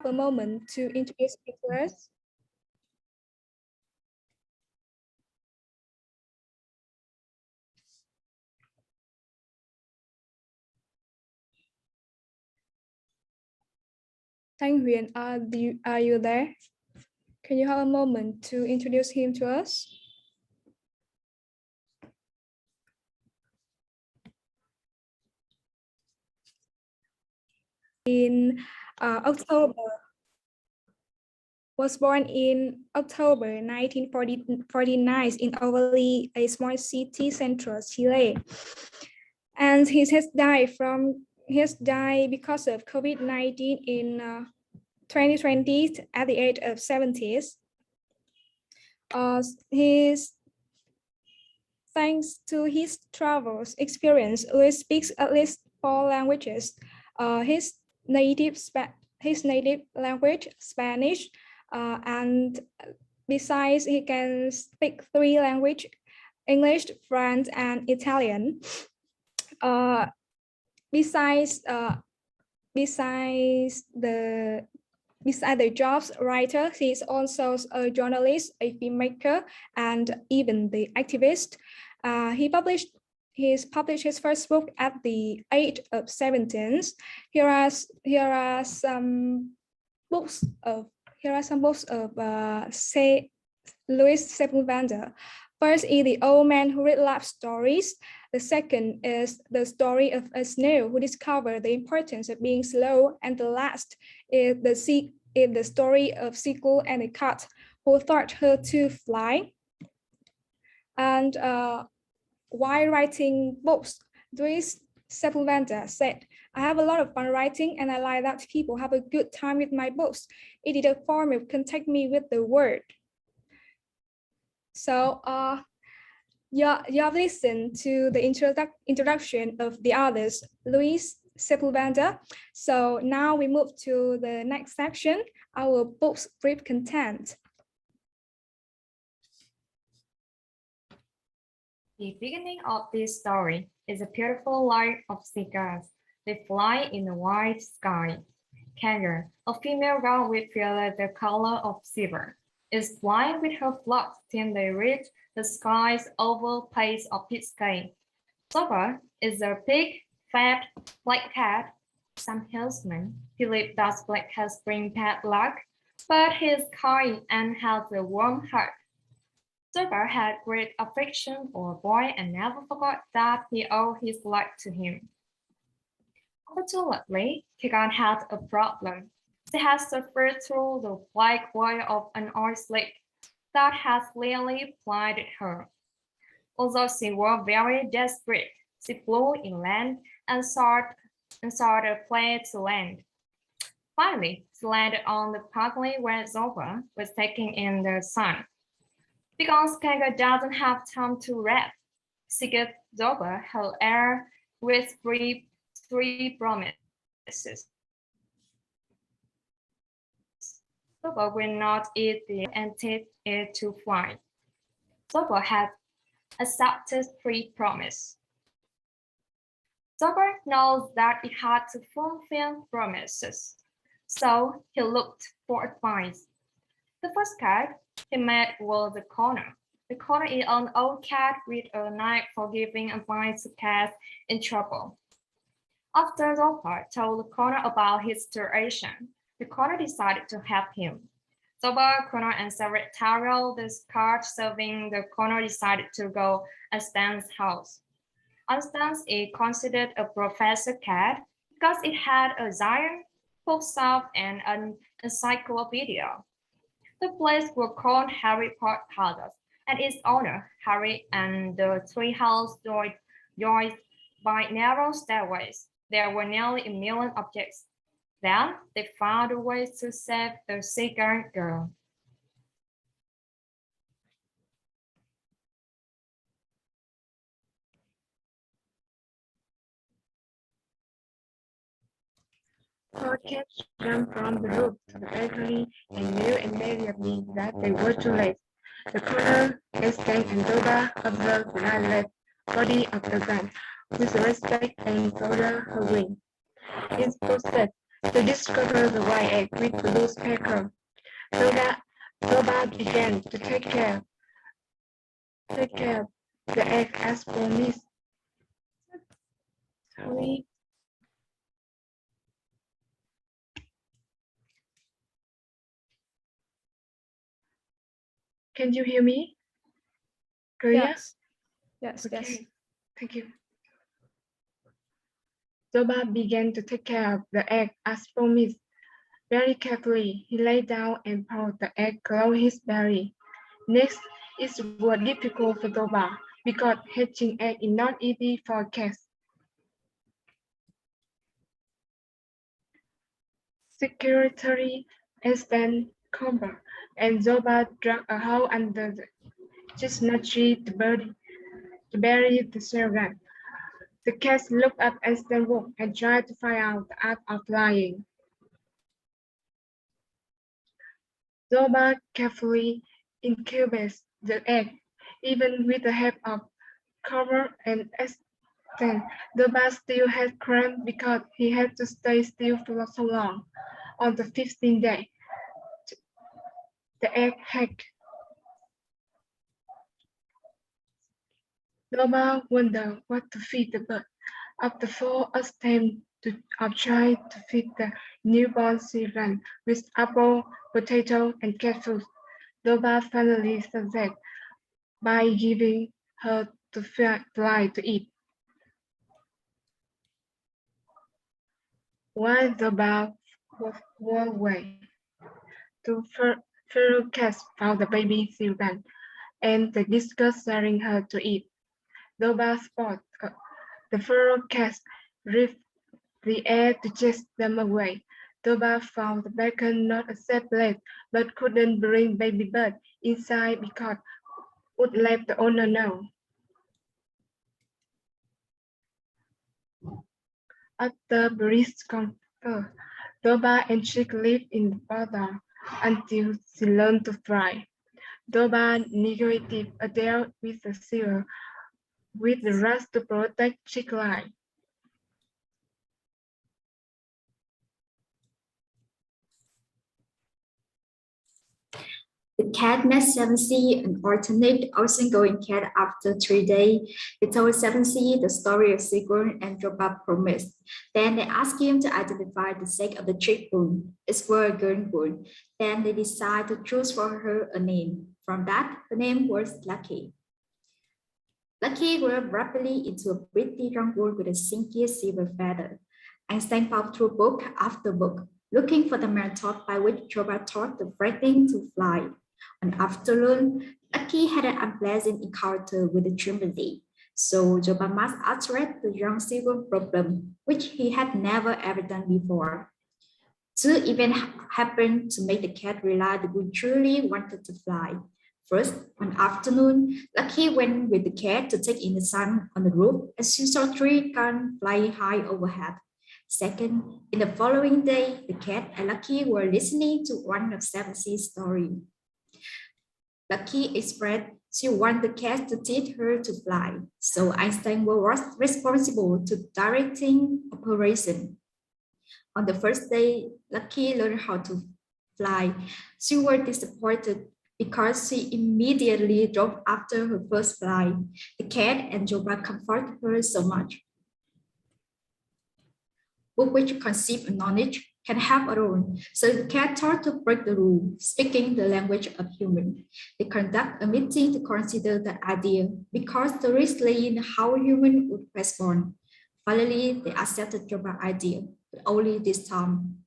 A moment to introduce me to us. Thanh Huyền, are you there? Can you have a moment to introduce him to us? In October, was born in October 1949 in Ovalle, a small city, central Chile. And he has died because of COVID-19 in 2020 at the age of 70s. Thanks to his travels experience, Luis speaks at least 4 languages. His native language, Spanish, and besides, he can speak 3 languages: English, French, and Italian. Besides the jobs writer, he is also a journalist, a filmmaker, and even the activist. He published his first book at the age of 17. Here are some books of Luis Sepulveda. First is The Old Man Who Read Life Stories. The second is The Story of a Snail Who Discovered the Importance of Being Slow. And the last is the story of Seagul and a cat who taught her to fly. And while writing books, Luis Sepulveda said, "I have a lot of fun writing, and I like that people have a good time with my books. It is a form of contact me with the world." So you have listened to the introduction of the artist Luis Sepulveda. So now we move to the next section, our book's brief content. The beginning of this story is a beautiful line of seagulls. They fly in the white sky. Kangaroo, a female gull with feathers the color of silver, is flying with her flock till they reach the sky's oval place of Biscay. Zebra is a big, fat, black cat. Some hillsmen believe that black cats bring bad luck, but he is kind and has a warm heart. Zebra had great affection for a boy and never forgot that he owed his life to him. Unfortunately, Tigan had a problem. She had suffered through the black wire of an oil slick that had nearly blinded her. Although she was very desperate, she flew inland and sought a place to land. Finally, she landed on the pathway where Zebra was taking in the sun. Because Kangaroo doesn't have time to rest, she gives Zebra her air with three promises. Zebra will not eat the and teach it to fly. Zebra had accepted 3 promises. Zebra knows that it had to fulfill promises, so he looked for advice. The first cat he met was the Connor. The Connor is an old cat with a knack for giving advice to cats in trouble. After Zebra told the Connor about his situation, the Connor decided to help him. Zebra, Connor, and Secretarial, the cat serving the Connor, decided to go at Stan's house. Stan is considered a professor cat because it had a giant bookshelf and an encyclopedia. The place was called Harry Potter Palace, and its owner, Harry, and the treehouse joined by narrow stairways. There were nearly 1 million objects. Then they found a way to save the seagull girl. Four cats jumped from the roof to the balcony and knew immediately that they were too late. The Connor, escaped, and Zoba observed the light body of the gun with respect and folded her wing. His footsteps to discover the white egg with the loose speckle. Zoba began to take care of the egg as promised. Sorry. Can you hear me? Clear? Yes. Yes. Okay. Yes. Thank you. Zoba began to take care of the egg as promised. Very carefully, he lay down and poured the egg close his belly. Next, it was difficult for Zoba because hatching egg is not easy for cats. Secretary Espen Comber and Zoba dug a hole under the chestnut tree to bury the children. The cats looked up as they walked and tried to find out the art of flying. Zoba carefully incubates the egg, even with the help of Cover and Espen. Zoba still had cramp because he had to stay still for so long. On the 15th day, the egg hatched. Zoba wondered what to feed the bird. After 4 attempts of trying to feed the newborn children with apple, potato, and cat food, Zoba finally succeeded by giving her to fly to eat. While Zoba was away, two feral cats found the baby children, and they discussed sharing her to eat. Zoba spotted the feral cats ripped the air to chase them away. Zoba found the bacon not a safe place, but couldn't bring baby bird inside because would let the owner know. After brief comfort, Zoba and Chick lived in the bottom until she learned to fly. Zoba negotiated a deal with the seal with the rest to protect Chick's life. The cat met Seventy, an alternate ocean-going cat. After 3 days, he told Seventy the story of Seagul and Dropa promised. Then they asked him to identify the sex of the chickbone. It was a girl bone. Then they decided to choose for her a name. From that, the name was Lucky. Lucky grew up rapidly into a pretty young boy with a silky silver feather. Einstein powered through book after book, looking for the method by which Dropa taught the frightening to fly. One afternoon, Lucky had an unpleasant encounter with a chimpanzee. So Dropa must address the young silver problem, which he had never ever done before. Two events happened to make the cat realize that we truly wanted to fly. First, one afternoon, Lucky went with the cat to take in the sun on the roof as she saw three guns flying high overhead. Second, in the following day, the cat and Lucky were listening to one of Seventy's stories. Lucky expressed she wanted the cat to teach her to fly, so Einstein was responsible to directing operation. On the first day, Lucky learned how to fly. She was disappointed because she immediately dropped after her first flight. The cat and Dropa comforted her so much. Book which conceive knowledge can help alone. So the cat taught to break the rule, speaking the language of human. They conduct a meeting to consider the idea because the risk lay in how human would respond. Finally, they accepted Dropa's idea, but only this time.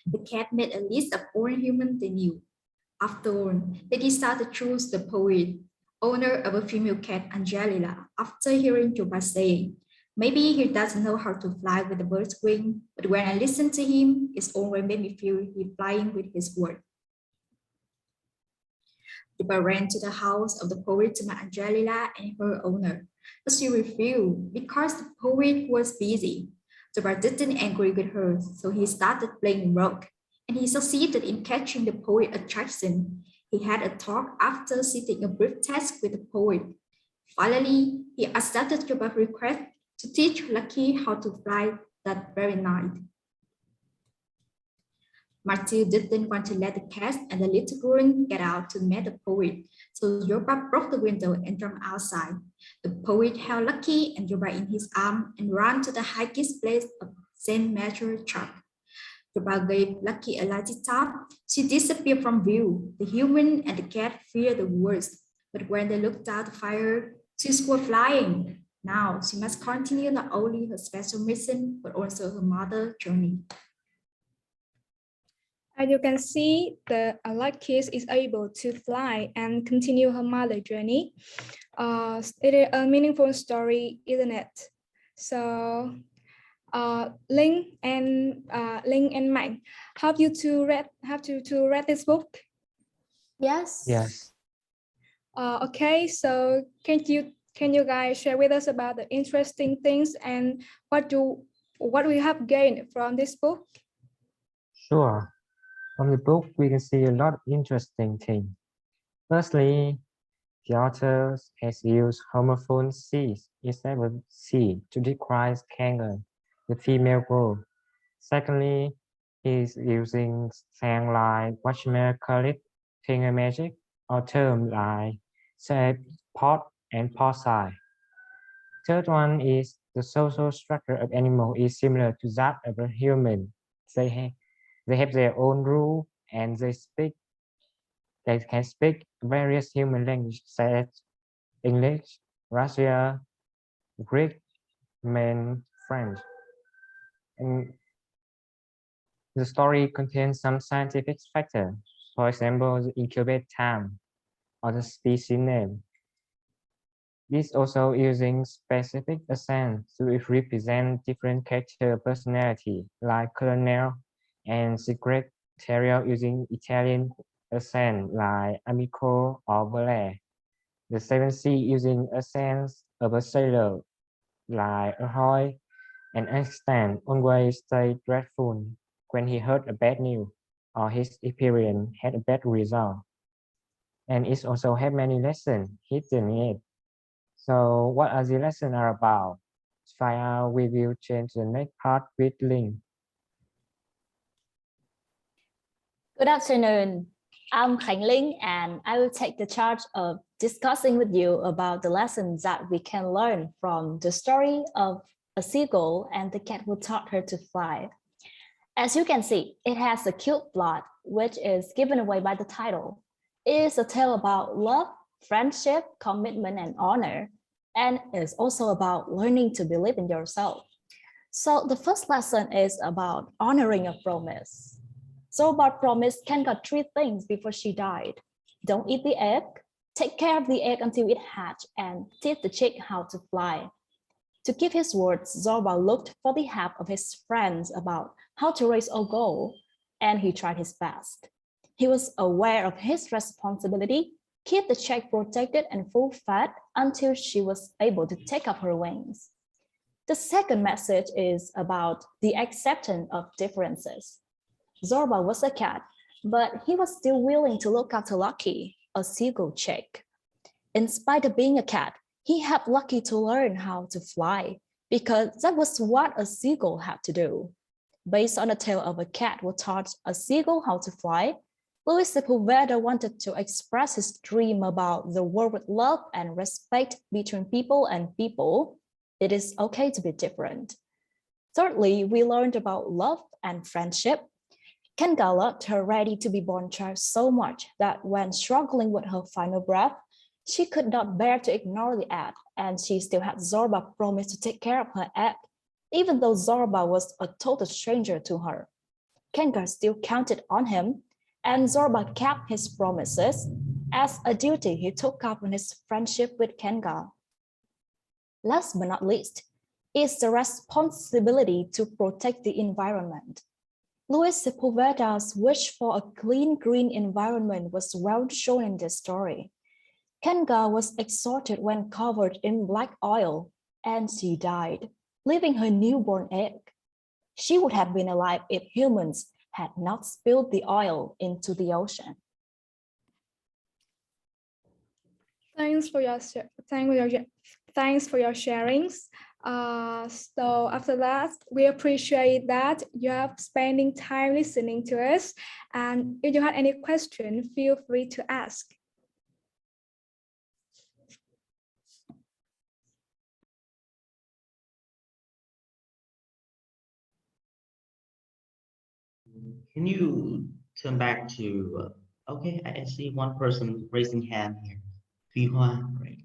The cat made a list of all humans they knew. After all, they decided to choose the poet, owner of a female cat, Angelina, after hearing Dropa saying, "Maybe he doesn't know how to fly with a bird's wing, but when I listen to him, it's always made me feel he's flying with his word." Dropa ran to the house of the poet to meet Angelina and her owner, but she refused because the poet was busy. Dropa didn't agree with her, so he started playing rock, and he succeeded in catching the poet's attraction. He had a talk after sitting a brief test with the poet. Finally, he accepted Dropa's request to teach Lucky how to fly that very night. Matthew didn't want to let the cat and the little girl get out to meet the poet, so Yoba broke the window and jumped outside. The poet held Lucky and Yoba in his arm and ran to the highest place of St. Matthew Church. Yoba gave Lucky a light tap. She disappeared from view. The human and the cat feared the worst, but when they looked down the fire, she was flying. Now she must continue not only her special mission, but also her mother's journey. As you can see, the Lucky is able to fly and continue her mother journey. It is a meaningful story, isn't it? So, Linh and Mạnh, have you to read this book? Yes. Yes. Okay, so can you guys share with us about the interesting things and what we have gained from this book? Sure. From the book, we can see a lot of interesting things. Firstly, the author has used homophone C's instead of C to describe Kangen, the female role. Secondly, he's using slang like watchmaker call it finger magic, or term like say pot and pot side. Third one is the social structure of animal is similar to that of a human. They have their own rule and they can speak various human languages such as English, Russian, Greek, Mandarin, French. And the story contains some scientific factors, for example, the incubate time or the species name. This also using specific accents to represent different character personality, like Colonel and Secretarial using Italian accent like Amico or Bole. The 7C using accents of a sailor like Ahoy, and Einstein always stay dreadful when he heard a bad news or his experience had a bad result. And it also have many lessons hidden in it. So what are the lessons are about? To find out, we will change the next part with Link. Good afternoon. I'm Khánh Linh, and I will take the charge of discussing with you about the lessons that we can learn from the story of a seagull and the cat who taught her to fly. As you can see, it has a cute plot, which is given away by the title. It is a tale about love, friendship, commitment, and honor, and is also about learning to believe in yourself. So the first lesson is about honoring a promise. Zorba promised Kanga 3 things before she died. Don't eat the egg, take care of the egg until it hatched, and teach the chick how to fly. To keep his words, Zorba looked for the help of his friends about how to raise a goal, and he tried his best. He was aware of his responsibility, keep the chick protected and full-fed until she was able to take up her wings. The second message is about the acceptance of differences. Zorba was a cat, but he was still willing to look after Lucky, a seagull chick. In spite of being a cat, he helped Lucky to learn how to fly, because that was what a seagull had to do. Based on a tale of a cat who taught a seagull how to fly, Luis Sepulveda wanted to express his dream about the world with love and respect between people and people. It is okay to be different. Thirdly, we learned about love and friendship. Kanga loved her ready to be born child so much that when struggling with her final breath, she could not bear to ignore the egg, and she still had Zorba promise to take care of her egg, even though Zorba was a total stranger to her. Kanga still counted on him, and Zorba kept his promises as a duty he took up in his friendship with Kanga. Last but not least, is the responsibility to protect the environment. Luis Sepulveda's wish for a clean green environment was well shown in this story. Kanga was exhausted when covered in black oil, and she died, leaving her newborn egg. She would have been alive if humans had not spilled the oil into the ocean. Thanks for your sharings. So after that, we appreciate that you have spending time listening to us. And if you have any question, feel free to ask. Can you turn back to, okay, I see one person raising hand here. Phi Hoa, right?